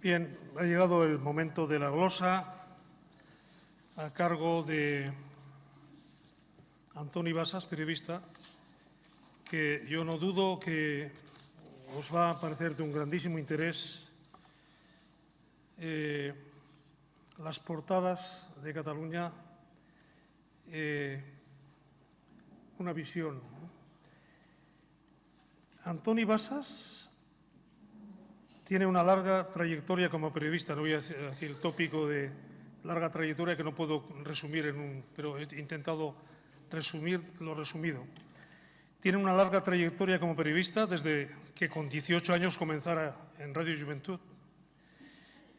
Bien, ha llegado el momento de la glosa a cargo de Antoni Basas, periodista, que yo no dudo que os va a parecer de un grandísimo interés las portadas de Cataluña, una visión. Antoni Basas tiene una larga trayectoria como periodista. No voy a decir aquí el tópico de larga trayectoria que no puedo resumir pero he intentado resumir lo resumido. Tiene una larga trayectoria como periodista desde que con 18 años comenzara en Radio Juventud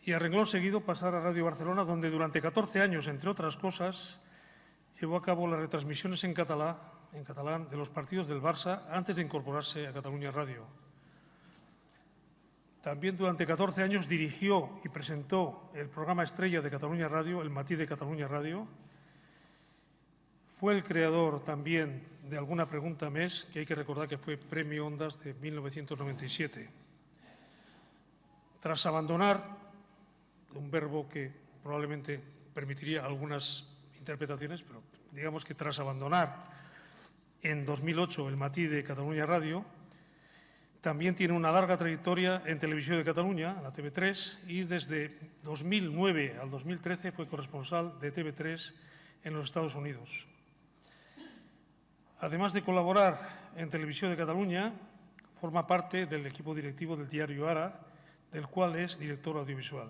y a renglón seguido pasar a Radio Barcelona, donde durante 14 años, entre otras cosas, llevó a cabo las retransmisiones en catalán de los partidos del Barça antes de incorporarse a Catalunya Radio. También durante 14 años dirigió y presentó el programa estrella de Catalunya Radio, El Matí de Catalunya Radio. Fue el creador también de Alguna pregunta més, que hay que recordar que fue Premio Ondas de 1997. Tras abandonar, un verbo que probablemente permitiría algunas interpretaciones, pero digamos que tras abandonar en 2008 El Matí de Catalunya Radio, también tiene una larga trayectoria en Televisión de Cataluña, la TV3, y desde 2009 al 2013 fue corresponsal de TV3 en los Estados Unidos. Además de colaborar en Televisión de Cataluña, forma parte del equipo directivo del diario Ara, del cual es director audiovisual.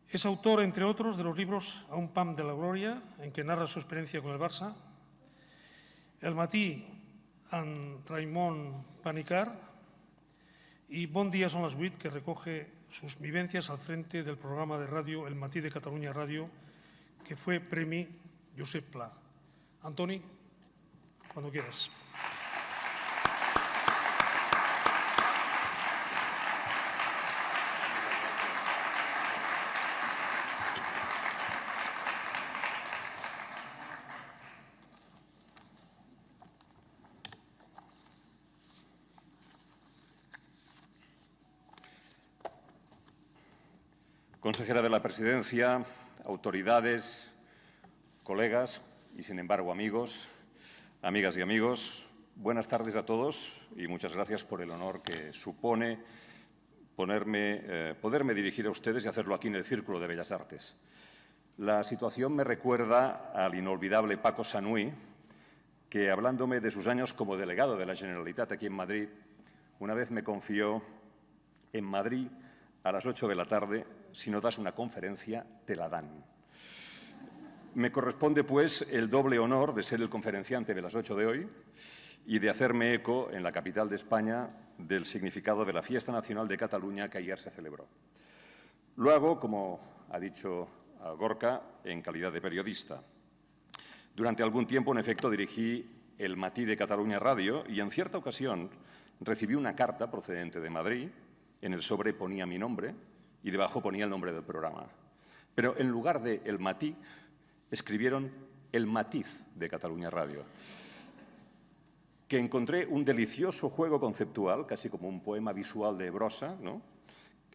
Es autor, entre otros, de los libros A un pam de la gloria, en que narra su experiencia con el Barça, El Matí amb Raimon Panicar y Bon dia son las 8, que recoge sus vivencias al frente del programa de radio El Matí de Catalunya Radio, que fue Premi Josep Pla. Antoni, cuando quieras. Consejera de la Presidencia, autoridades, colegas y, sin embargo, amigos, amigas y amigos, buenas tardes a todos y muchas gracias por el honor que supone poderme dirigir a ustedes y hacerlo aquí en el Círculo de Bellas Artes. La situación me recuerda al inolvidable Paco Sanui, que, hablándome de sus años como delegado de la Generalitat aquí en Madrid, una vez me confió: en Madrid, a las 8 de la tarde, si no das una conferencia, te la dan. Me corresponde, pues, el doble honor de ser el conferenciante de las 8 de hoy y de hacerme eco en la capital de España del significado de la Fiesta Nacional de Cataluña que ayer se celebró. Lo hago, como ha dicho Gorka, en calidad de periodista. Durante algún tiempo, en efecto, dirigí El Matí de Catalunya Radio y en cierta ocasión recibí una carta procedente de Madrid. En el sobre ponía mi nombre y debajo ponía el nombre del programa. Pero en lugar de El Matí, escribieron El Matiz de Catalunya Radio, que encontré un delicioso juego conceptual, casi como un poema visual de Brossa, ¿no?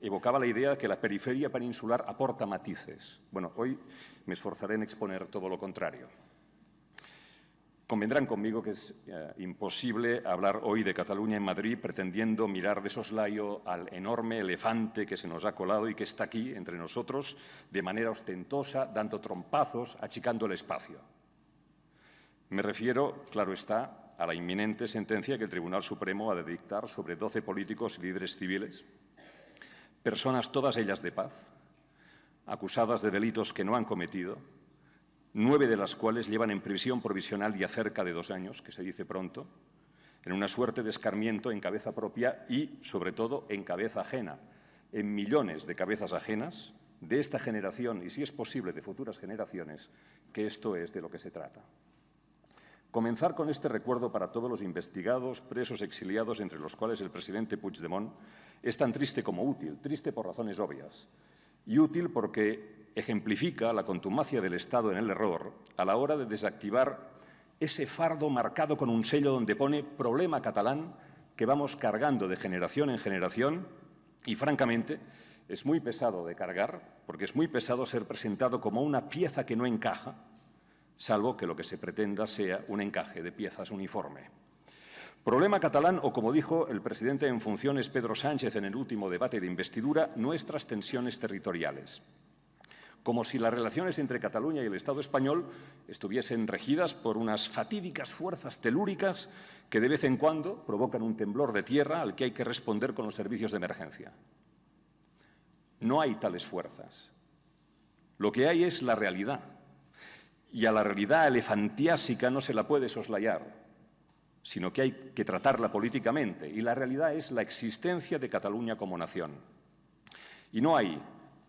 Evocaba la idea de que la periferia peninsular aporta matices. Bueno, hoy me esforzaré en exponer todo lo contrario. Convendrán conmigo que es imposible hablar hoy de Cataluña en Madrid pretendiendo mirar de soslayo al enorme elefante que se nos ha colado y que está aquí entre nosotros de manera ostentosa, dando trompazos, achicando el espacio. Me refiero, claro está, a la inminente sentencia que el Tribunal Supremo ha de dictar sobre 12 políticos y líderes civiles, personas todas ellas de paz, acusadas de delitos que no han cometido, 9 de las cuales llevan en prisión provisional ya cerca de 2 años, que se dice pronto, en una suerte de escarmiento en cabeza propia y, sobre todo, en cabeza ajena, en millones de cabezas ajenas de esta generación y, si es posible, de futuras generaciones, que esto es de lo que se trata. Comenzar con este recuerdo para todos los investigados, presos, exiliados, entre los cuales el presidente Puigdemont, es tan triste como útil, triste por razones obvias, y útil porque ejemplifica la contumacia del Estado en el error a la hora de desactivar ese fardo marcado con un sello donde pone problema catalán que vamos cargando de generación en generación Y, francamente, es muy pesado de cargar, porque es muy pesado ser presentado como una pieza que no encaja, salvo que lo que se pretenda sea un encaje de piezas uniforme. Problema catalán, o como dijo el presidente en funciones Pedro Sánchez en el último debate de investidura, nuestras tensiones territoriales. Como si las relaciones entre Cataluña y el Estado español estuviesen regidas por unas fatídicas fuerzas telúricas que de vez en cuando provocan un temblor de tierra al que hay que responder con los servicios de emergencia. No hay tales fuerzas. Lo que hay es la realidad. Y a la realidad elefantiásica no se la puede soslayar, sino que hay que tratarla políticamente. Y la realidad es la existencia de Cataluña como nación. Y no hay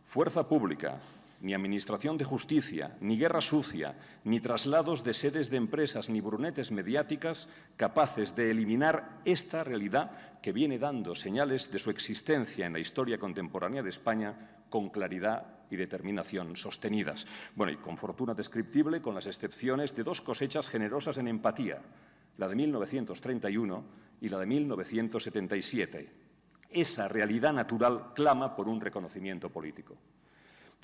fuerza pública, ni administración de justicia, ni guerra sucia, ni traslados de sedes de empresas, ni brunetes mediáticas capaces de eliminar esta realidad que viene dando señales de su existencia en la historia contemporánea de España con claridad y determinación sostenidas. Bueno, y con fortuna descriptible, con las excepciones de dos cosechas generosas en empatía, la de 1931 y la de 1977. Esa realidad natural clama por un reconocimiento político.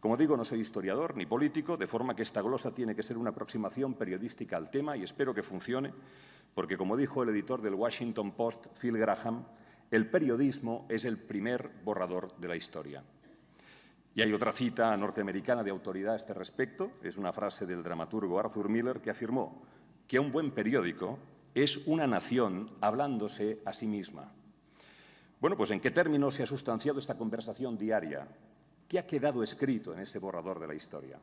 Como digo, no soy historiador ni político, de forma que esta glosa tiene que ser una aproximación periodística al tema y espero que funcione, porque, como dijo el editor del Washington Post, Phil Graham, el periodismo es el primer borrador de la historia. Y hay otra cita norteamericana de autoridad a este respecto, es una frase del dramaturgo Arthur Miller, que afirmó que un buen periódico es una nación hablándose a sí misma. Bueno, pues ¿en qué términos se ha sustanciado esta conversación diaria? ¿Qué ha quedado escrito en ese borrador de la historia?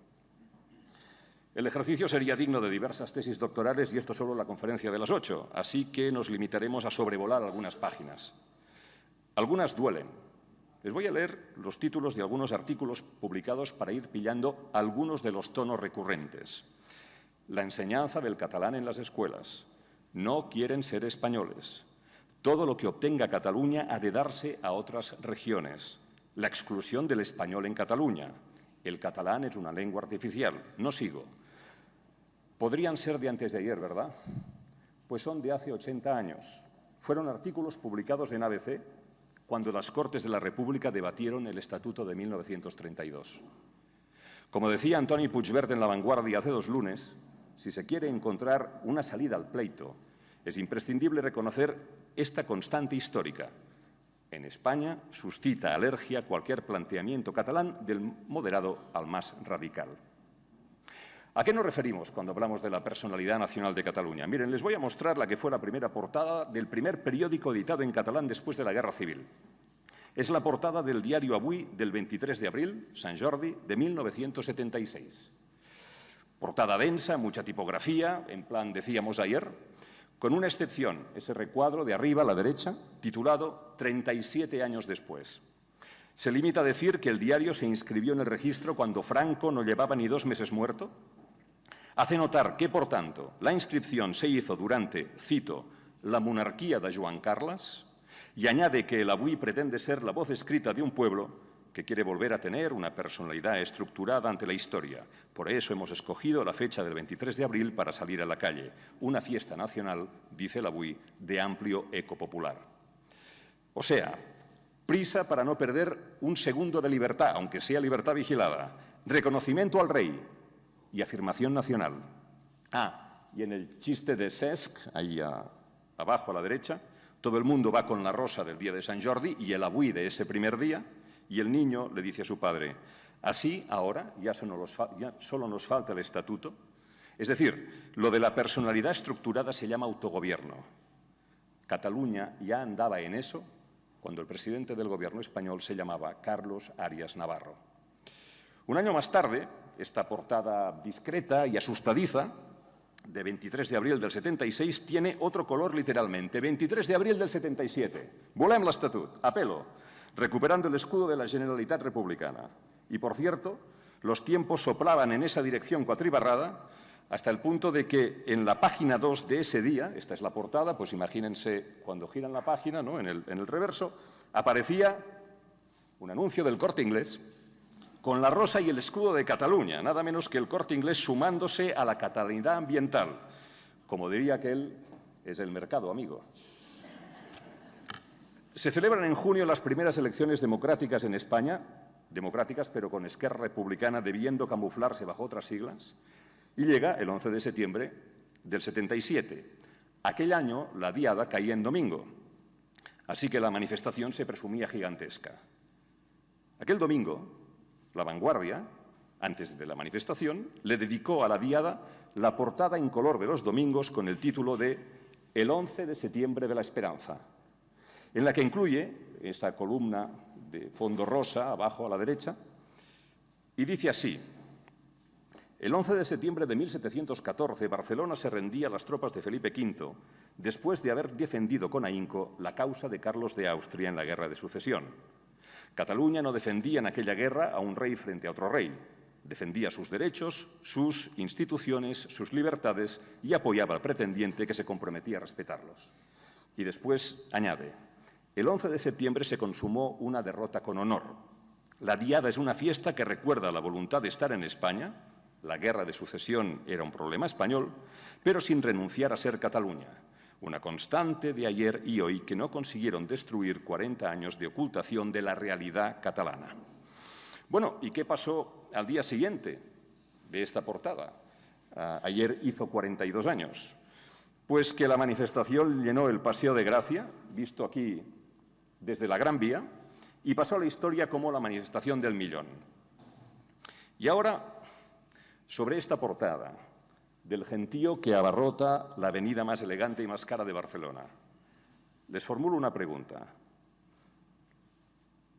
El ejercicio sería digno de diversas tesis doctorales y esto solo la conferencia de las 8, así que nos limitaremos a sobrevolar algunas páginas. Algunas duelen. Les voy a leer los títulos de algunos artículos publicados para ir pillando algunos de los tonos recurrentes. La enseñanza del catalán en las escuelas. No quieren ser españoles. Todo lo que obtenga Cataluña ha de darse a otras regiones. La exclusión del español en Cataluña. El catalán es una lengua artificial. No sigo. Podrían ser de antes de ayer, ¿verdad? Pues son de hace 80 años. Fueron artículos publicados en ABC cuando las Cortes de la República debatieron el Estatuto de 1932. Como decía Antoni Puigvert en La Vanguardia hace 2 lunes, si se quiere encontrar una salida al pleito, es imprescindible reconocer esta constante histórica. En España suscita alergia cualquier planteamiento catalán del moderado al más radical. ¿A qué nos referimos cuando hablamos de la personalidad nacional de Cataluña? Miren, les voy a mostrar la que fue la primera portada del primer periódico editado en catalán después de la Guerra Civil. Es la portada del diario Avui del 23 de abril, Sant Jordi, de 1976. Portada densa, mucha tipografía, en plan decíamos ayer, con una excepción, ese recuadro de arriba a la derecha, titulado 37 años después. Se limita a decir que el diario se inscribió en el registro cuando Franco no llevaba ni 2 meses muerto. Hace notar que, por tanto, la inscripción se hizo durante, cito, la monarquía de Joan Carles, y añade que el Avui pretende ser la voz escrita de un pueblo que quiere volver a tener una personalidad estructurada ante la historia. Por eso hemos escogido la fecha del 23 de abril para salir a la calle. Una fiesta nacional, dice el Avui, de amplio eco popular. O sea, prisa para no perder un segundo de libertad, aunque sea libertad vigilada. Reconocimiento al rey y afirmación nacional. Ah, y en el chiste de Cesc, ahí abajo a la derecha, todo el mundo va con la rosa del día de Sant Jordi y el Avui de ese primer día, y el niño le dice a su padre, así ahora ya solo nos falta el estatuto. Es decir, lo de la personalidad estructurada se llama autogobierno. Cataluña ya andaba en eso cuando el presidente del gobierno español se llamaba Carlos Arias Navarro. Un año más tarde, esta portada discreta y asustadiza, de 23 de abril del 76, tiene otro color literalmente. 23 de abril del 77. Volem l'Estatut, a pelo, recuperando el escudo de la Generalitat Republicana. Y, por cierto, los tiempos soplaban en esa dirección cuatribarrada hasta el punto de que en la página 2 de ese día, esta es la portada, pues imagínense cuando giran la página, ¿no? en el reverso, aparecía un anuncio del Corte Inglés con la rosa y el escudo de Cataluña, nada menos que el Corte Inglés sumándose a la catalanidad ambiental. Como diría aquel, es el mercado, amigo. Se celebran en junio las primeras elecciones democráticas en España, democráticas pero con Esquerra Republicana debiendo camuflarse bajo otras siglas, y llega el 11 de septiembre del 77. Aquel año la diada caía en domingo, así que la manifestación se presumía gigantesca. Aquel domingo, La Vanguardia, antes de la manifestación, le dedicó a la diada la portada en color de los domingos con el título de El 11 de septiembre de la Esperanza, en la que incluye esa columna de fondo rosa, abajo a la derecha, y dice así: el 11 de septiembre de 1714, Barcelona se rendía a las tropas de Felipe V, después de haber defendido con ahínco la causa de Carlos de Austria en la Guerra de Sucesión. Cataluña no defendía en aquella guerra a un rey frente a otro rey. Defendía sus derechos, sus instituciones, sus libertades y apoyaba al pretendiente que se comprometía a respetarlos. Y después añade: el 11 de septiembre se consumó una derrota con honor. La diada es una fiesta que recuerda la voluntad de estar en España. La Guerra de Sucesión era un problema español, pero sin renunciar a ser Cataluña. Una constante de ayer y hoy que no consiguieron destruir 40 años de ocultación de la realidad catalana. Bueno, ¿y qué pasó al día siguiente de esta portada? Ayer hizo 42 años. Pues que la manifestación llenó el Paseo de Gracia, visto aquí desde la Gran Vía, y pasó a la historia como la manifestación del millón. Y ahora, sobre esta portada del gentío que abarrota la avenida más elegante y más cara de Barcelona, les formulo una pregunta.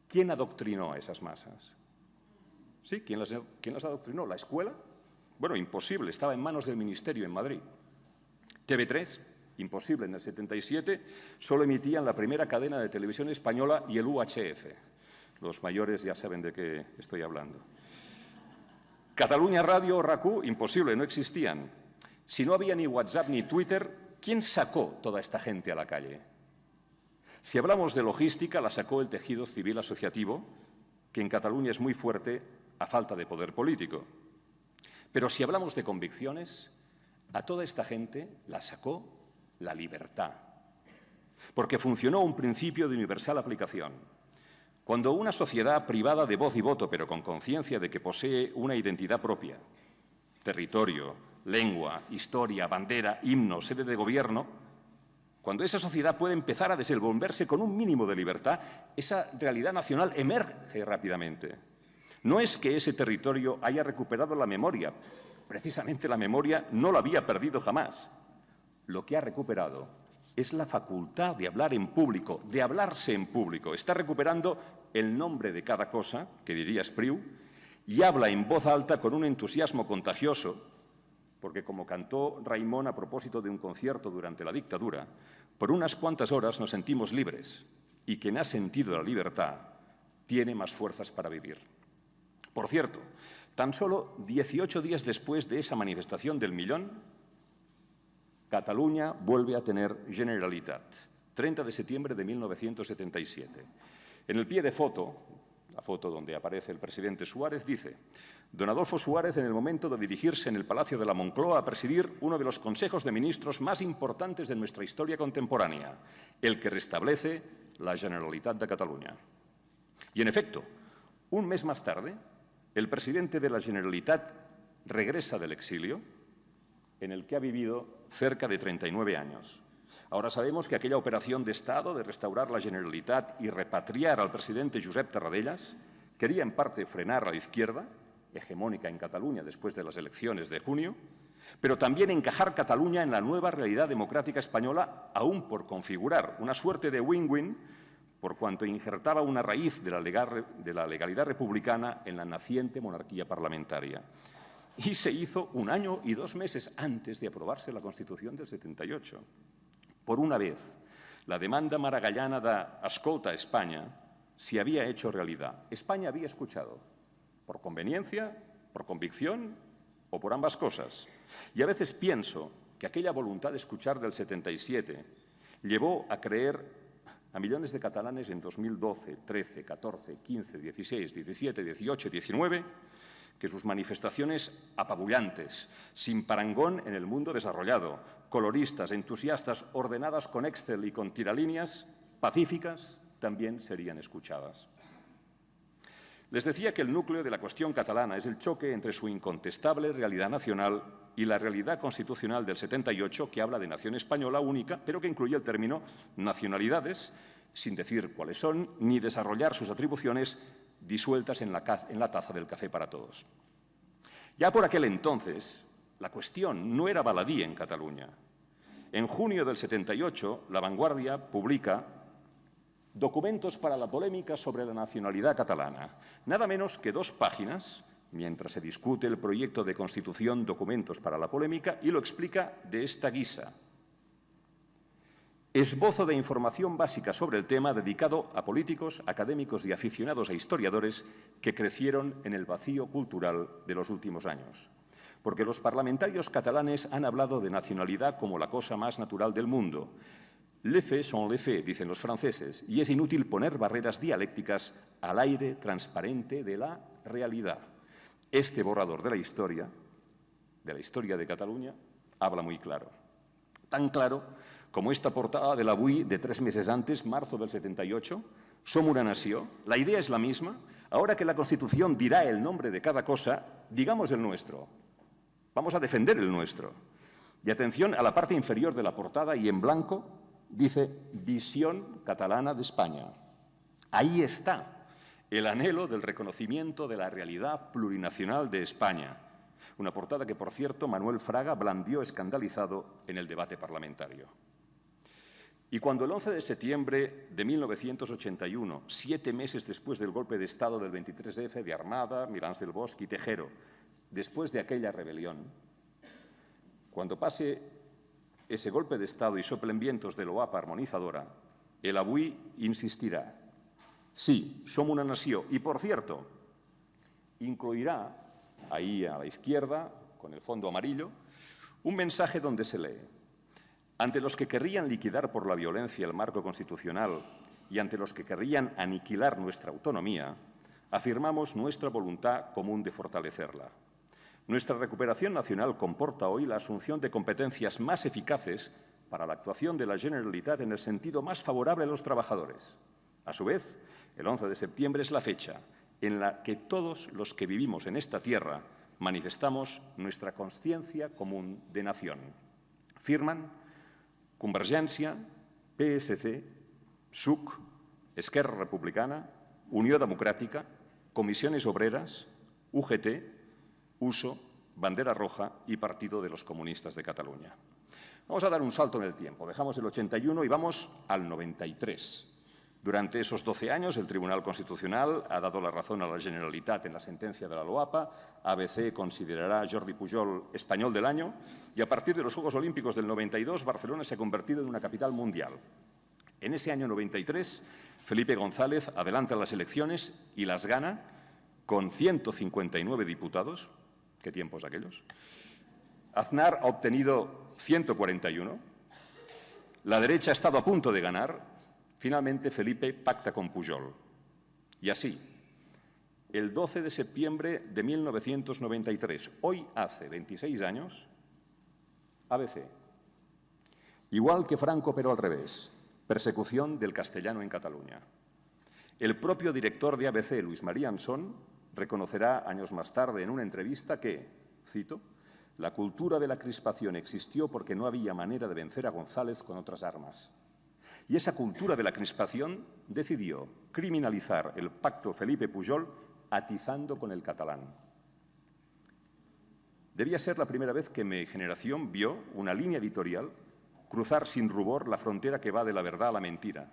¿Quién adoctrinó a esas masas? ¿Sí? ¿Quién las adoctrinó? ¿La escuela? Bueno, imposible, estaba en manos del Ministerio en Madrid. TV3, imposible, en el 77 solo emitían la primera cadena de televisión española y el UHF. Los mayores ya saben de qué estoy hablando. Cataluña Radio o RAC1, imposible, no existían. Si no había ni WhatsApp ni Twitter, ¿quién sacó toda esta gente a la calle? Si hablamos de logística, la sacó el tejido civil asociativo, que en Cataluña es muy fuerte a falta de poder político. Pero si hablamos de convicciones, a toda esta gente la sacó la libertad, porque funcionó un principio de universal aplicación. Cuando una sociedad privada de voz y voto, pero con conciencia de que posee una identidad propia, territorio, lengua, historia, bandera, himno, sede de gobierno, cuando esa sociedad puede empezar a desenvolverse con un mínimo de libertad, esa realidad nacional emerge rápidamente. No es que ese territorio haya recuperado la memoria, precisamente la memoria no la había perdido jamás. Lo que ha recuperado es la facultad de hablar en público, de hablarse en público. Está recuperando el nombre de cada cosa, que diría Espriu, y habla en voz alta con un entusiasmo contagioso, porque como cantó Raimón a propósito de un concierto durante la dictadura, por unas cuantas horas nos sentimos libres, y quien ha sentido la libertad tiene más fuerzas para vivir. Por cierto, tan solo 18 días después de esa manifestación del millón, Cataluña vuelve a tener Generalitat, 30 de septiembre de 1977. En el pie de foto, la foto donde aparece el presidente Suárez, dice: don Adolfo Suárez, en el momento de dirigirse en el Palacio de la Moncloa a presidir uno de los consejos de ministros más importantes de nuestra historia contemporánea, el que restablece la Generalitat de Cataluña. Y en efecto, un mes más tarde, el presidente de la Generalitat regresa del exilio, en el que ha vivido cerca de 39 años. Ahora sabemos que aquella operación de Estado de restaurar la Generalitat y repatriar al presidente Josep Tarradellas quería en parte frenar a la izquierda, hegemónica en Cataluña después de las elecciones de junio, pero también encajar Cataluña en la nueva realidad democrática española, aún por configurar una suerte de win-win, por cuanto injertaba una raíz de la legalidad republicana en la naciente monarquía parlamentaria. Y se hizo 1 año y 2 meses antes de aprobarse la Constitución del 78. Por una vez, la demanda maragallana de «Escolta, España» se había hecho realidad. España había escuchado, por conveniencia, por convicción o por ambas cosas. Y a veces pienso que aquella voluntad de escuchar del 77 llevó a creer a millones de catalanes en 2012, 13, 14, 15, 16, 17, 18, 19, que sus manifestaciones apabullantes, sin parangón en el mundo desarrollado, coloristas, entusiastas, ordenadas con Excel y con tiralíneas, pacíficas, también serían escuchadas. Les decía que el núcleo de la cuestión catalana es el choque entre su incontestable realidad nacional y la realidad constitucional del 78, que habla de nación española única, pero que incluye el término nacionalidades, sin decir cuáles son, ni desarrollar sus atribuciones disueltas en la taza del café para todos. Ya por aquel entonces, la cuestión no era baladí en Cataluña. En junio del 78, La Vanguardia publica Documentos para la polémica sobre la nacionalidad catalana. Nada menos que 2 páginas, mientras se discute el proyecto de Constitución, Documentos para la polémica, y lo explica de esta guisa. Esbozo de información básica sobre el tema dedicado a políticos, académicos y aficionados a historiadores que crecieron en el vacío cultural de los últimos años. Porque los parlamentarios catalanes han hablado de nacionalidad como la cosa más natural del mundo. Les faits sont les faits, dicen los franceses, y es inútil poner barreras dialécticas al aire transparente de la realidad. Este borrador de la historia de Cataluña, habla muy claro. Tan claro como esta portada de l'Avui de 3 meses antes, marzo del 78, Som una nació. La idea es la misma. Ahora que la Constitución dirá el nombre de cada cosa, digamos el nuestro. Vamos a defender el nuestro. Y atención a la parte inferior de la portada y en blanco, dice Visión Catalana de España. Ahí está el anhelo del reconocimiento de la realidad plurinacional de España. Una portada que, por cierto, Manuel Fraga blandió escandalizado en el debate parlamentario. Y cuando el 11 de septiembre de 1981, 7 meses después del golpe de Estado del 23F de Armada, Milans del Bosch y Tejero, después de aquella rebelión, cuando pase ese golpe de Estado y soplen vientos de l'OAPA armonizadora, el Avui insistirá. Sí, som una nació. Y, por cierto, incluirá, ahí a la izquierda, con el fondo amarillo, un mensaje donde se lee: ante los que querrían liquidar por la violencia el marco constitucional y ante los que querrían aniquilar nuestra autonomía, afirmamos nuestra voluntad común de fortalecerla. Nuestra recuperación nacional comporta hoy la asunción de competencias más eficaces para la actuación de la Generalitat en el sentido más favorable a los trabajadores. A su vez, el 11 de septiembre es la fecha en la que todos los que vivimos en esta tierra manifestamos nuestra consciencia común de nación. Firman Convergència, PSC, PSUC, Esquerra Republicana, Unió Democràtica, Comisiones Obreras, UGT, USO, Bandera Roja y Partido de los Comunistas de Cataluña. Vamos a dar un salto en el tiempo. Dejamos el 81 y vamos al 93. Durante esos 12 años, el Tribunal Constitucional ha dado la razón a la Generalitat en la sentencia de la LOAPA. ABC considerará a Jordi Pujol español del año y a partir de los Juegos Olímpicos del 92, Barcelona se ha convertido en una capital mundial. En ese año 93, Felipe González adelanta las elecciones y las gana con 159 diputados. ¿Qué tiempos aquellos? Aznar ha obtenido 141. La derecha ha estado a punto de ganar. Finalmente, Felipe pacta con Pujol. Y así, el 12 de septiembre de 1993, hoy hace 26 años, ABC. Igual que Franco, pero al revés. Persecución del castellano en Cataluña. El propio director de ABC, Luis María Ansón, reconocerá años más tarde en una entrevista que, cito, la cultura de la crispación existió porque no había manera de vencer a González con otras armas. Y esa cultura de la crispación decidió criminalizar el pacto Felipe-Pujol atizando con el catalán. Debía ser la primera vez que mi generación vio una línea editorial cruzar sin rubor la frontera que va de la verdad a la mentira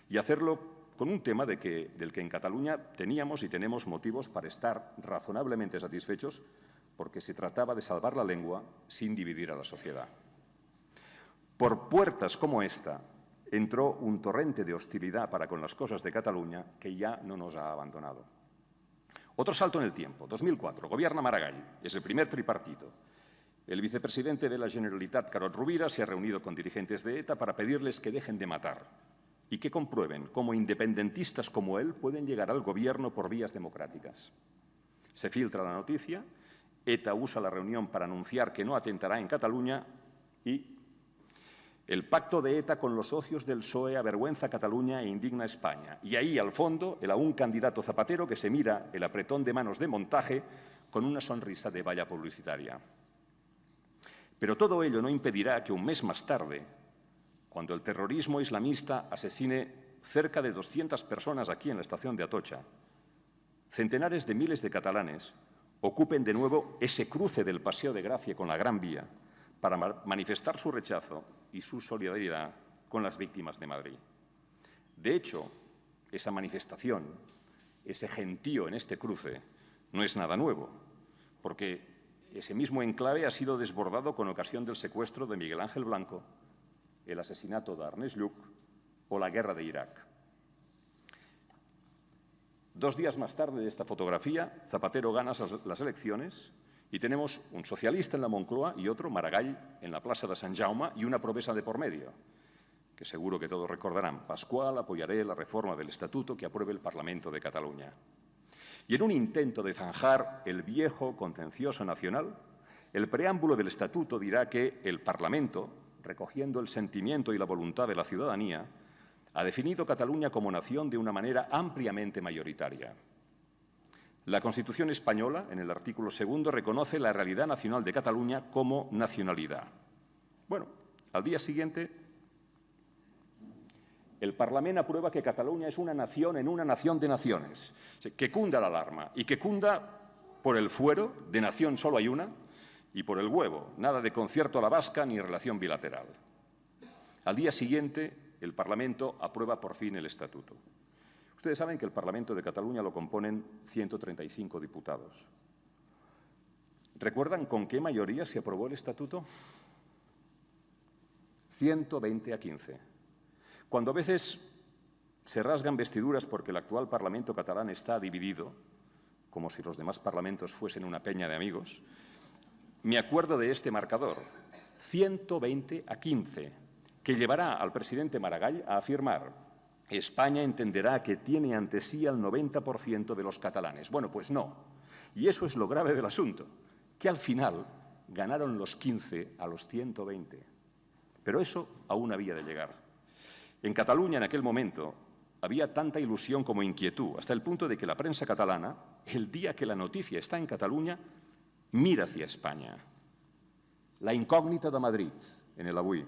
y hacerlo con un tema del que en Cataluña teníamos y tenemos motivos para estar razonablemente satisfechos porque se trataba de salvar la lengua sin dividir a la sociedad. Por puertas como esta entró un torrente de hostilidad para con las cosas de Cataluña que ya no nos ha abandonado. Otro salto en el tiempo, 2004, gobierna Maragall, es el primer tripartito. El vicepresidente de la Generalitat, Carod Rovira, se ha reunido con dirigentes de ETA para pedirles que dejen de matar y que comprueben cómo independentistas como él pueden llegar al gobierno por vías democráticas. Se filtra la noticia, ETA usa la reunión para anunciar que no atentará en Cataluña y El pacto de ETA con los socios del PSOE avergüenza a Cataluña e indigna a España. Y ahí, al fondo, el aún candidato Zapatero que se mira el apretón de manos de montaje con una sonrisa de valla publicitaria. Pero todo ello no impedirá que un mes más tarde, cuando el terrorismo islamista asesine cerca de 200 personas aquí en la estación de Atocha, centenares de miles de catalanes ocupen de nuevo ese cruce del Paseo de Gracia con la Gran Vía para manifestar su rechazo y su solidaridad con las víctimas de Madrid. De hecho, esa manifestación, ese gentío en este cruce, no es nada nuevo, porque ese mismo enclave ha sido desbordado con ocasión del secuestro de Miguel Ángel Blanco, el asesinato de Ernest Lluch o la guerra de Irak. 2 días más tarde de esta fotografía, Zapatero gana las elecciones y tenemos un socialista en la Moncloa y otro, Maragall, en la plaza de Sant Jaume y una promesa de por medio, que seguro que todos recordarán. Pascual, apoyaré la reforma del Estatuto que apruebe el Parlamento de Cataluña. Y en un intento de zanjar el viejo contencioso nacional, el preámbulo del Estatuto dirá que el Parlamento, recogiendo el sentimiento y la voluntad de la ciudadanía, ha definido Cataluña como nación de una manera ampliamente mayoritaria. La Constitución española, en el artículo 2, reconoce la realidad nacional de Cataluña como nacionalidad. Bueno, al día siguiente, el Parlamento aprueba que Cataluña es una nación en una nación de naciones. Que cunda la alarma y que cunda por el fuero, de nación solo hay una, y por el huevo, nada de concierto a la vasca ni relación bilateral. Al día siguiente, el Parlamento aprueba por fin el Estatuto. Ustedes saben que el Parlamento de Cataluña lo componen 135 diputados. ¿Recuerdan con qué mayoría se aprobó el Estatuto? 120 a 15. Cuando a veces se rasgan vestiduras porque el actual Parlamento catalán está dividido, como si los demás parlamentos fuesen una peña de amigos, me acuerdo de este marcador, 120 a 15, que llevará al presidente Maragall a afirmar: España entenderá que tiene ante sí al 90% de los catalanes. Bueno, pues no. Y eso es lo grave del asunto, que al final ganaron los 15 a los 120. Pero eso aún había de llegar. En Cataluña, en aquel momento, había tanta ilusión como inquietud, hasta el punto de que la prensa catalana, el día que la noticia está en Cataluña, mira hacia España. La incógnita de Madrid, en el Avui.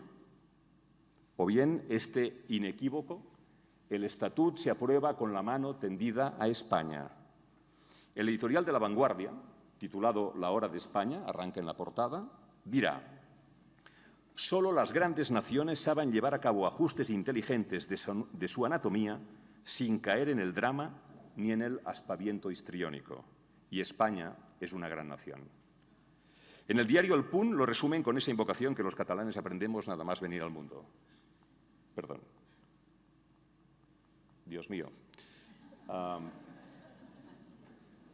O bien este inequívoco: el Estatut se aprueba con la mano tendida a España. El editorial de La Vanguardia, titulado La hora de España, arranca en la portada, dirá: solo las grandes naciones saben llevar a cabo ajustes inteligentes de su anatomía sin caer en el drama ni en el aspaviento histriónico. Y España es una gran nación. En el diario El Punt lo resumen con esa invocación que los catalanes aprendemos nada más venir al mundo. Perdón. Dios mío.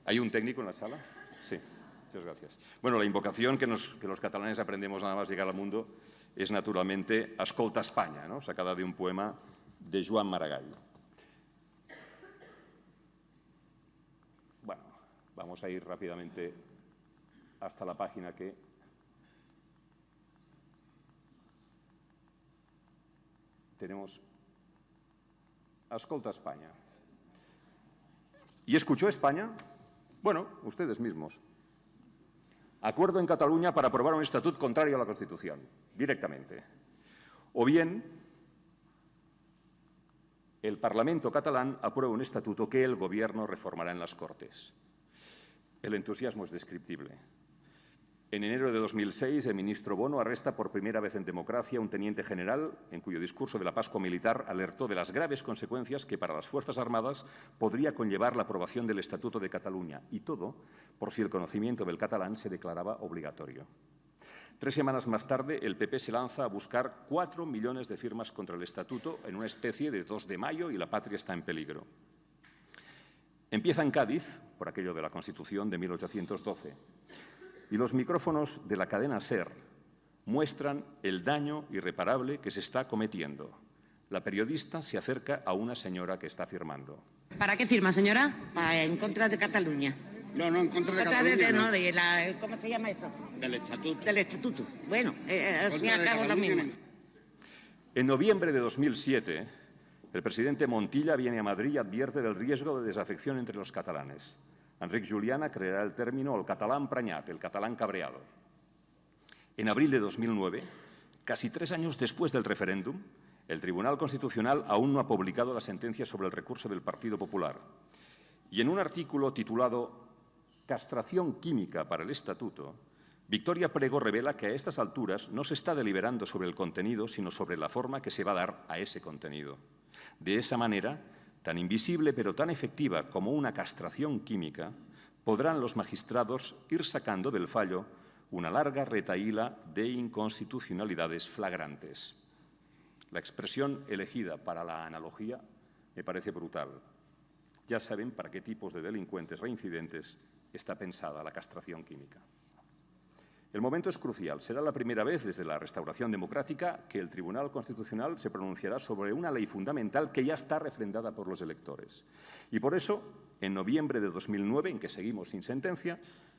¿Hay un técnico en la sala? Sí, muchas gracias. Bueno, la invocación que los catalanes aprendemos nada más llegar al mundo es naturalmente Escolta España, ¿no?, sacada de un poema de Joan Maragall. Bueno, vamos a ir rápidamente hasta la página que tenemos. Escolta España. ¿Y escuchó España? Bueno, ustedes mismos. Acuerdo en Cataluña para aprobar un estatut contrario a la Constitución, directamente. O bien, el Parlamento catalán aprueba un estatuto que el Gobierno reformará en las Cortes. El entusiasmo es descriptible. En enero de 2006, el ministro Bono arresta por primera vez en democracia a un teniente general en cuyo discurso de la Pascua Militar alertó de las graves consecuencias que para las Fuerzas Armadas podría conllevar la aprobación del Estatuto de Cataluña, y todo por si el conocimiento del catalán se declaraba obligatorio. 3 semanas más tarde, el PP se lanza a buscar 4 millones de firmas contra el Estatuto en una especie de 2 de mayo y la patria está en peligro. Empieza en Cádiz, por aquello de la Constitución de 1812, y los micrófonos de la cadena SER muestran el daño irreparable que se está cometiendo. La periodista se acerca a una señora que está firmando. ¿Para qué firma, señora? En contra de Cataluña. No, en contra de Cataluña. No, ¿cómo se llama eso? Del Estatuto. Del Estatuto. Bueno, al fin y al cabo lo mismo. En noviembre de 2007, el presidente Montilla viene a Madrid y advierte del riesgo de desafección entre los catalanes. Enric Juliana creará el término el catalán preñat, el catalán cabreado. En abril de 2009, casi 3 años después del referéndum, el Tribunal Constitucional aún no ha publicado la sentencia sobre el recurso del Partido Popular. Y en un artículo titulado «Castración química para el Estatuto», Victoria Prego revela que a estas alturas no se está deliberando sobre el contenido, sino sobre la forma que se va a dar a ese contenido. De esa manera, tan invisible pero tan efectiva como una castración química, podrán los magistrados ir sacando del fallo una larga retahíla de inconstitucionalidades flagrantes. La expresión elegida para la analogía me parece brutal. Ya saben para qué tipos de delincuentes reincidentes está pensada la castración química. El momento es crucial. Será la primera vez desde la restauración democrática que el Tribunal Constitucional se pronunciará sobre una ley fundamental que ya está refrendada por los electores. Y por eso, en noviembre de 2009, en que seguimos sin sentencia,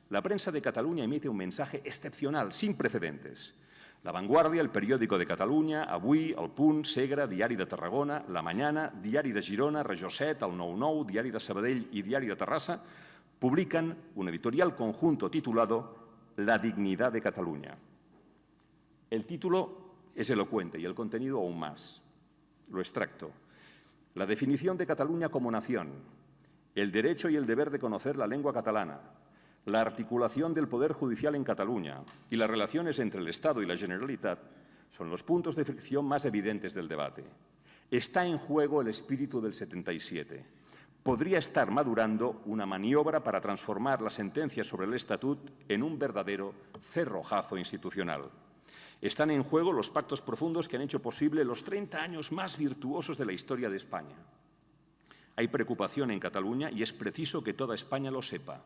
la prensa de Cataluña emite un mensaje excepcional, sin precedentes. La Vanguardia, el periòdico de Catalunya, Avui, El Punt, Segre, Diari de Tarragona, La Mañana, Diari de Girona, Regió 7, El 9-9, Diari de Sabadell y Diari de Terrassa publican un editorial conjunto titulado La dignidad de Cataluña. El título es elocuente y el contenido aún más. Lo extracto. La definición de Cataluña como nación, el derecho y el deber de conocer la lengua catalana, la articulación del Poder Judicial en Cataluña y las relaciones entre el Estado y la Generalitat son los puntos de fricción más evidentes del debate. Está en juego el espíritu del 77. Podría estar madurando una maniobra para transformar la sentencia sobre el Estatut en un verdadero cerrojazo institucional. Están en juego los pactos profundos que han hecho posible los 30 años más virtuosos de la historia de España. Hay preocupación en Cataluña y es preciso que toda España lo sepa.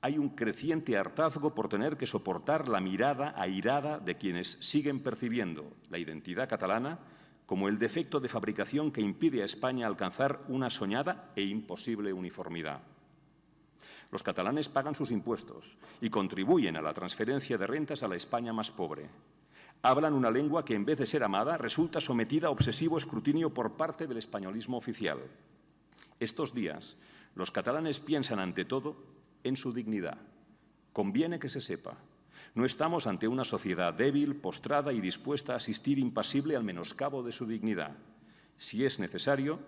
Hay un creciente hartazgo por tener que soportar la mirada airada de quienes siguen percibiendo la identidad catalana como el defecto de fabricación que impide a España alcanzar una soñada e imposible uniformidad. Los catalanes pagan sus impuestos y contribuyen a la transferencia de rentas a la España más pobre. Hablan una lengua que, en vez de ser amada, resulta sometida a obsesivo escrutinio por parte del españolismo oficial. Estos días, los catalanes piensan ante todo en su dignidad. Conviene que se sepa. No estamos ante una sociedad débil, postrada y dispuesta a asistir impasible al menoscabo de su dignidad. Si es necesario,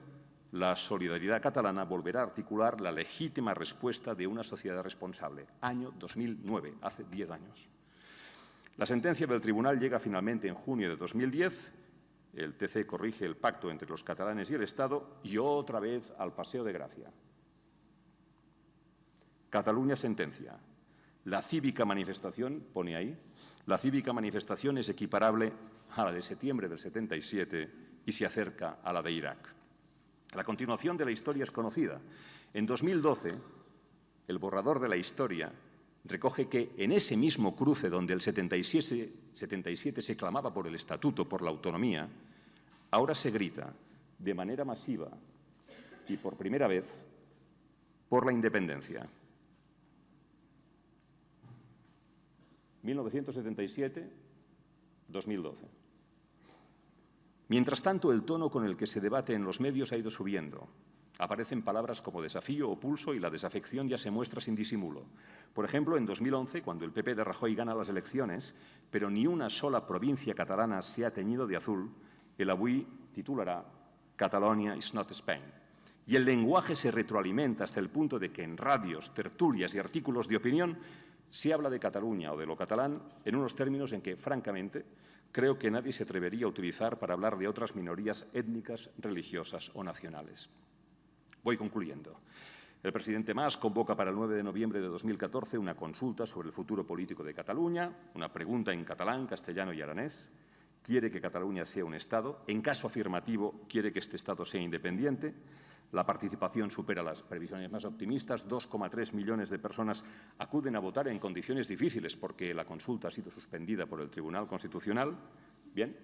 la solidaridad catalana volverá a articular la legítima respuesta de una sociedad responsable. Año 2009, hace 10 años. La sentencia del tribunal llega finalmente en junio de 2010. El TC corrige el pacto entre los catalanes y el Estado y otra vez al Paseo de Gracia. Cataluña sentencia. La cívica manifestación, pone ahí, la cívica manifestación es equiparable a la de septiembre del 77 y se acerca a la de Irak. La continuación de la historia es conocida. En 2012, el borrador de la historia recoge que en ese mismo cruce donde el 77 se clamaba por el Estatuto, por la autonomía, ahora se grita de manera masiva y por primera vez por la independencia. 1977-2012. Mientras tanto, el tono con el que se debate en los medios ha ido subiendo. Aparecen palabras como desafío o pulso y la desafección ya se muestra sin disimulo. Por ejemplo, en 2011, cuando el PP de Rajoy gana las elecciones, pero ni una sola provincia catalana se ha teñido de azul, el Avui titulará «Catalonia is not Spain». Y el lenguaje se retroalimenta hasta el punto de que en radios, tertulias y artículos de opinión se habla de Cataluña o de lo catalán en unos términos en que, francamente, creo que nadie se atrevería a utilizar para hablar de otras minorías étnicas, religiosas o nacionales. Voy concluyendo. El presidente Mas convoca para el 9 de noviembre de 2014 una consulta sobre el futuro político de Cataluña, una pregunta en catalán, castellano y aranés. Quiere que Cataluña sea un Estado. En caso afirmativo, quiere que este Estado sea independiente. La participación supera las previsiones más optimistas. 2,3 millones de personas acuden a votar en condiciones difíciles porque la consulta ha sido suspendida por el Tribunal Constitucional. Bien.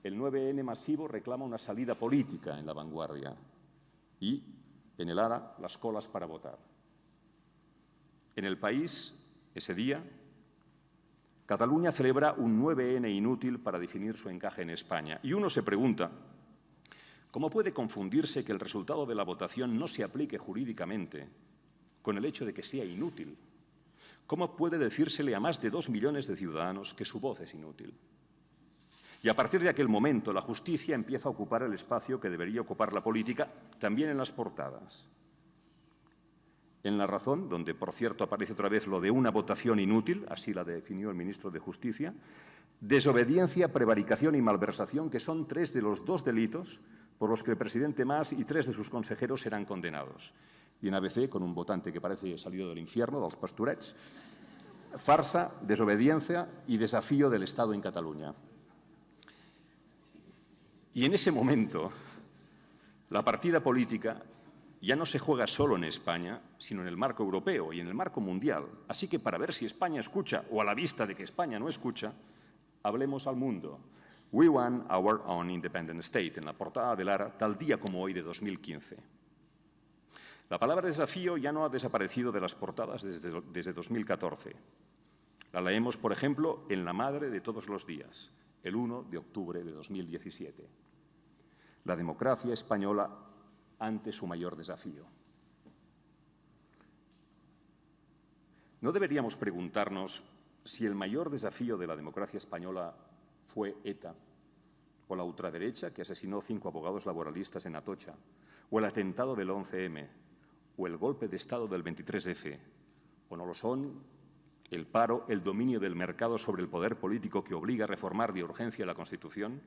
El 9N masivo reclama una salida política en La Vanguardia y, en el Ara, las colas para votar. En El País, ese día, Cataluña celebra un 9N inútil para definir su encaje en España. Y uno se pregunta, ¿cómo puede confundirse que el resultado de la votación no se aplique jurídicamente con el hecho de que sea inútil? ¿Cómo puede decírsele a más de 2 millones de ciudadanos que su voz es inútil? Y a partir de aquel momento, la justicia empieza a ocupar el espacio que debería ocupar la política, también en las portadas. En La Razón, donde, por cierto, aparece otra vez lo de una votación inútil, así la definió el ministro de Justicia, desobediencia, prevaricación y malversación, que son 3 de los 2 delitos por los que el presidente Mas y 3 de sus consejeros serán condenados. Y en ABC, con un votante que parece salido del infierno, dels pastorets, farsa, desobediencia y desafío del Estado en Cataluña. Y en ese momento, la partida política ya no se juega solo en España, sino en el marco europeo y en el marco mundial. Así que para ver si España escucha, o a la vista de que España no escucha, hablemos al mundo. We want our own independent state, en la portada de Lara, tal día como hoy de 2015. La palabra desafío ya no ha desaparecido de las portadas desde 2014. La leemos, por ejemplo, en La Madre de todos los días, el 1 de octubre de 2017. La democracia española ante su mayor desafío. ¿No deberíamos preguntarnos si el mayor desafío de la democracia española fue ETA, o la ultraderecha que asesinó 5 abogados laboralistas en Atocha, o el atentado del 11M, o el golpe de Estado del 23F, o no lo son el paro, el dominio del mercado sobre el poder político que obliga a reformar de urgencia la Constitución,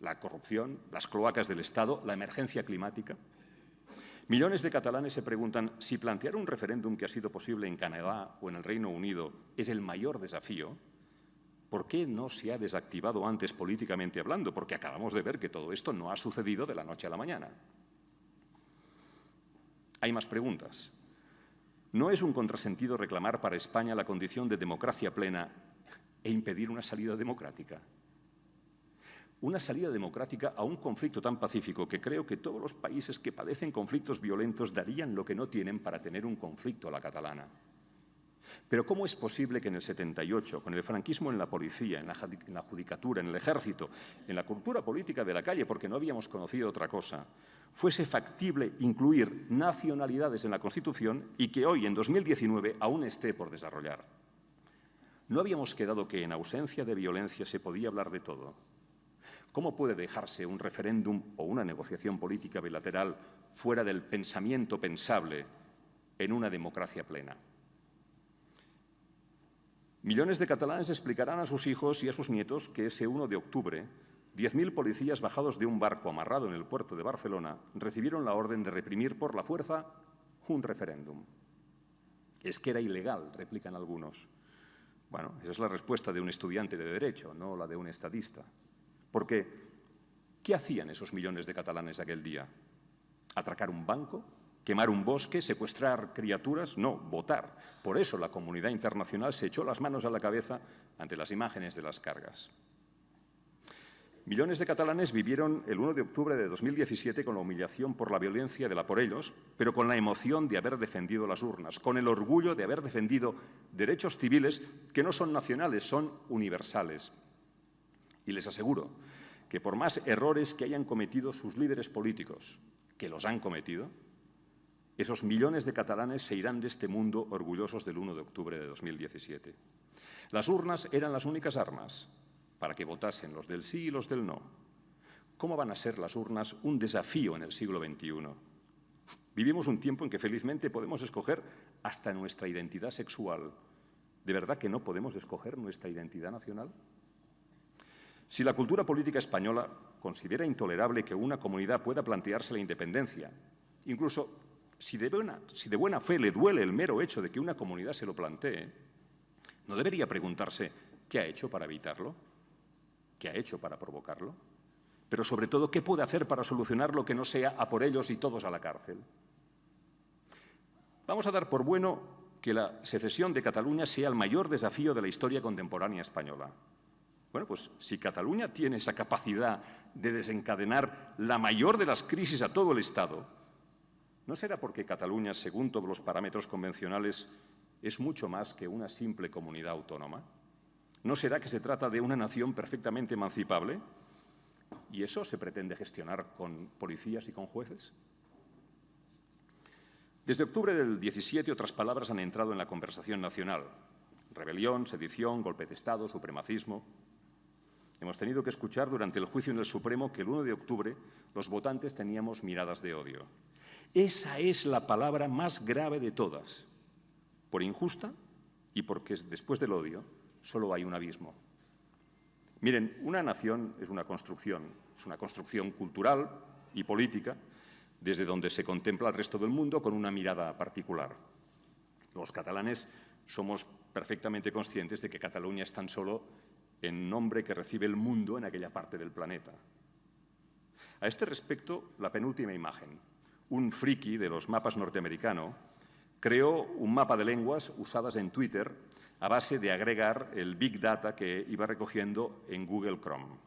la corrupción, las cloacas del Estado, la emergencia climática? Millones de catalanes se preguntan si plantear un referéndum que ha sido posible en Canadá o en el Reino Unido es el mayor desafío, ¿por qué no se ha desactivado antes políticamente hablando? Porque acabamos de ver que todo esto no ha sucedido de la noche a la mañana. Hay más preguntas. ¿No es un contrasentido reclamar para España la condición de democracia plena e impedir una salida democrática? Una salida democrática a un conflicto tan pacífico que creo que todos los países que padecen conflictos violentos darían lo que no tienen para tener un conflicto a la catalana. Pero ¿cómo es posible que en el 78, con el franquismo en la policía, en la judicatura, en el ejército, en la cultura política de la calle, porque no habíamos conocido otra cosa, fuese factible incluir nacionalidades en la Constitución y que hoy, en 2019, aún esté por desarrollar? ¿No habíamos quedado que en ausencia de violencia se podía hablar de todo? ¿Cómo puede dejarse un referéndum o una negociación política bilateral fuera del pensamiento pensable en una democracia plena? Millones de catalanes explicarán a sus hijos y a sus nietos que ese 1 de octubre, 10.000 policías bajados de un barco amarrado en el puerto de Barcelona recibieron la orden de reprimir por la fuerza un referéndum. Es que era ilegal, replican algunos. Bueno, esa es la respuesta de un estudiante de Derecho, no la de un estadista. Porque, ¿qué hacían esos millones de catalanes aquel día? ¿Atracar un banco? ¿Quemar un bosque? ¿Secuestrar criaturas? No, votar. Por eso la comunidad internacional se echó las manos a la cabeza ante las imágenes de las cargas. Millones de catalanes vivieron el 1 de octubre de 2017 con la humillación por la violencia de la por ellos, pero con la emoción de haber defendido las urnas, con el orgullo de haber defendido derechos civiles que no son nacionales, son universales. Y les aseguro que por más errores que hayan cometido sus líderes políticos, que los han cometido, esos millones de catalanes se irán de este mundo orgullosos del 1 de octubre de 2017. Las urnas eran las únicas armas para que votasen los del sí y los del no. ¿Cómo van a ser las urnas un desafío en el siglo XXI? Vivimos un tiempo en que felizmente podemos escoger hasta nuestra identidad sexual. ¿De verdad que no podemos escoger nuestra identidad nacional? Si la cultura política española considera intolerable que una comunidad pueda plantearse la independencia, incluso si de buena fe le duele el mero hecho de que una comunidad se lo plantee, ¿no debería preguntarse qué ha hecho para evitarlo? ¿Qué ha hecho para provocarlo? Pero sobre todo, ¿qué puede hacer para solucionarlo que no sea a por ellos y todos a la cárcel? Vamos a dar por bueno que la secesión de Cataluña sea el mayor desafío de la historia contemporánea española. Bueno, pues si Cataluña tiene esa capacidad de desencadenar la mayor de las crisis a todo el Estado, ¿no será porque Cataluña, según todos los parámetros convencionales, es mucho más que una simple comunidad autónoma? ¿No será que se trata de una nación perfectamente emancipable? ¿Y eso se pretende gestionar con policías y con jueces? Desde octubre del 17, otras palabras han entrado en la conversación nacional. Rebelión, sedición, golpe de Estado, supremacismo. Hemos tenido que escuchar durante el juicio en el Supremo que el 1 de octubre los votantes teníamos miradas de odio. Esa es la palabra más grave de todas, por injusta y porque después del odio solo hay un abismo. Miren, una nación es una construcción cultural y política desde donde se contempla el resto del mundo con una mirada particular. Los catalanes somos perfectamente conscientes de que Cataluña es tan solo el nombre que recibe el mundo en aquella parte del planeta. A este respecto, la penúltima imagen. Un friki de los mapas norteamericano creó un mapa de lenguas usadas en Twitter a base de agregar el Big Data que iba recogiendo en Google Chrome.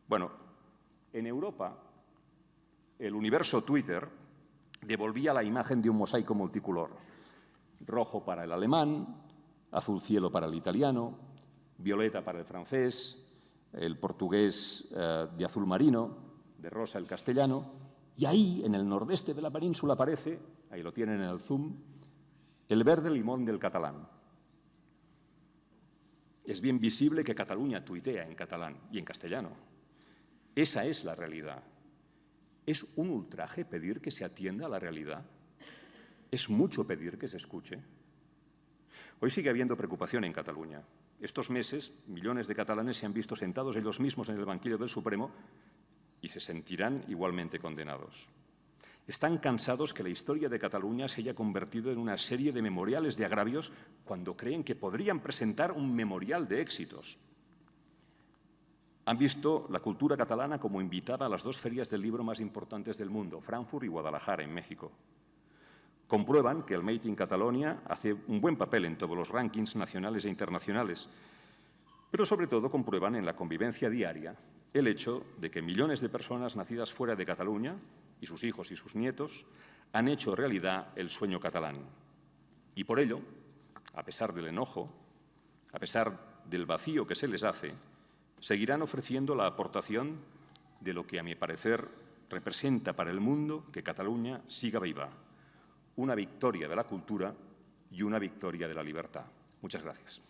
Bueno, en Europa, el universo Twitter devolvía la imagen de un mosaico multicolor. Rojo para el alemán, azul cielo para el italiano, violeta para el francés, el portugués de azul marino, de rosa el castellano, y ahí, en el nordeste de la península, aparece, ahí lo tienen en el zoom, el verde limón del catalán. Es bien visible que Cataluña tuitea en catalán y en castellano. Esa es la realidad. ¿Es un ultraje pedir que se atienda a la realidad? ¿Es mucho pedir que se escuche? Hoy sigue habiendo preocupación en Cataluña. Estos meses, millones de catalanes se han visto sentados ellos mismos en el banquillo del Supremo y se sentirán igualmente condenados. Están cansados que la historia de Cataluña se haya convertido en una serie de memoriales de agravios cuando creen que podrían presentar un memorial de éxitos. Han visto la cultura catalana como invitada a las dos ferias del libro más importantes del mundo, Frankfurt y Guadalajara, en México. Comprueban que el Made in Catalonia hace un buen papel en todos los rankings nacionales e internacionales, pero sobre todo comprueban en la convivencia diaria el hecho de que millones de personas nacidas fuera de Cataluña, y sus hijos y sus nietos, han hecho realidad el sueño catalán. Y por ello, a pesar del enojo, a pesar del vacío que se les hace, seguirán ofreciendo la aportación de lo que, a mi parecer, representa para el mundo que Cataluña siga viva. Una victoria de la cultura y una victoria de la libertad. Muchas gracias.